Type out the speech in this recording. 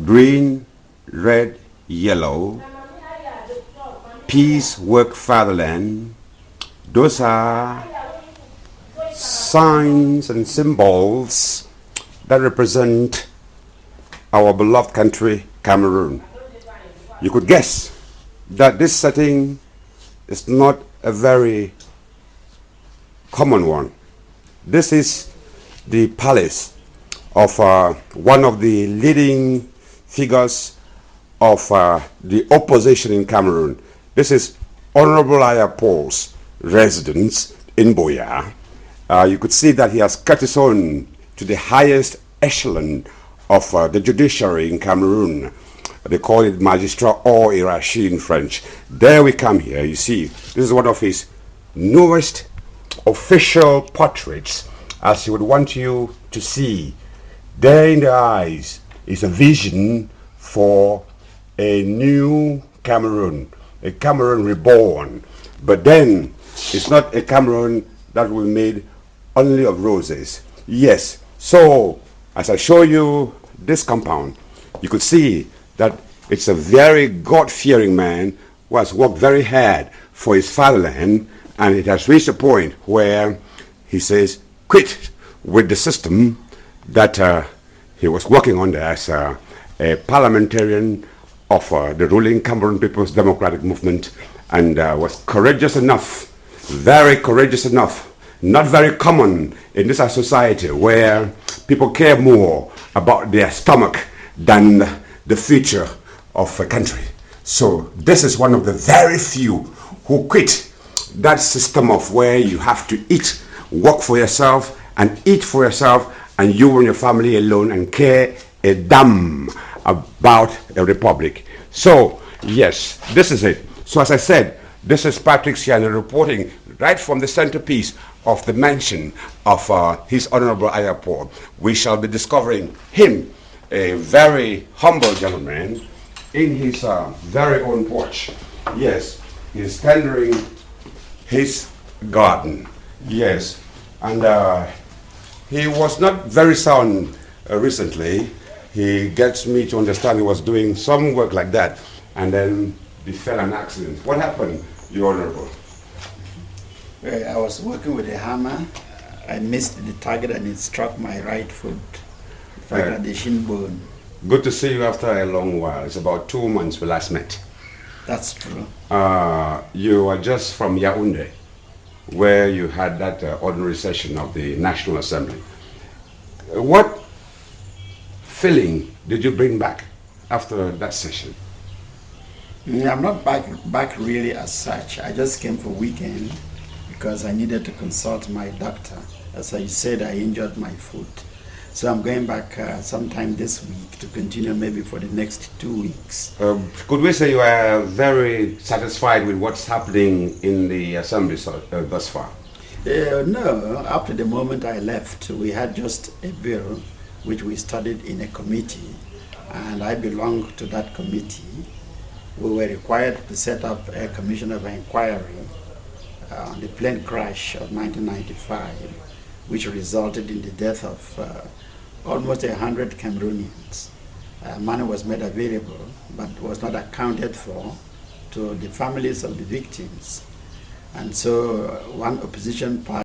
green, red, yellow, peace, work, fatherland. Those are signs and symbols that represent our beloved country, Cameroon. You could guess that this setting is not a very common one. This is the palace of one of the leading figures of the opposition in Cameroon. This is Honorable Ayah Paul's residence in Buea. You could see that he has cut his own to the highest echelon of the judiciary in Cameroon. They call it magistrat or hiérarchie in French. There we come here, you see, this is one of his newest official portraits, as he would want you to see. There in the eyes is a vision for a new Cameroon, a Cameroon reborn. But then, it's not a Cameroon that will be made only of roses. Yes, so as I show you this compound, you could see that it's a very God-fearing man who has worked very hard for his fatherland, and it has reached a point where he says, quit with the system that he was working under as a parliamentarian of the ruling Cameroon People's Democratic Movement, and was courageous enough, very courageous enough, not very common in this society where people care more about their stomach than the future of a country. So this is one of the very few who quit that system of where you have to eat, work for yourself and eat for yourself, and you and your family alone, and care a damn about a republic. So yes, this is it. So as I said, this is Patrick Siana reporting right from the centerpiece of the mansion of His Honorable Ayah Paul. We shall be discovering him, a very humble gentleman, in his very own porch. Yes, he's tendering his garden. Yes, and he was not very sound recently. He gets me to understand he was doing some work like that, and then befell an accident. What happened, Your Honorable? I was working with a hammer. I missed the target and it struck my right foot. In fact, at the shin bone. Good to see you after a long while. It's about 2 months we last met. That's true. You are just from Yaounde, where you had that ordinary session of the National Assembly. What feeling did you bring back after that session? I'm not back really as such. I just came for weekend because I needed to consult my doctor. As I said, I injured my foot. So I'm going back sometime this week to continue maybe for the next 2 weeks. Could we say you are very satisfied with what's happening in the assembly thus far? No, up to the moment I left, we had just a bill which we studied in a committee, and I belong to that committee. We were required to set up a commission of inquiry on the plane crash of 1995, which resulted in the death of almost 100 Cameroonians. Money was made available, but was not accounted for to the families of the victims. And so one opposition party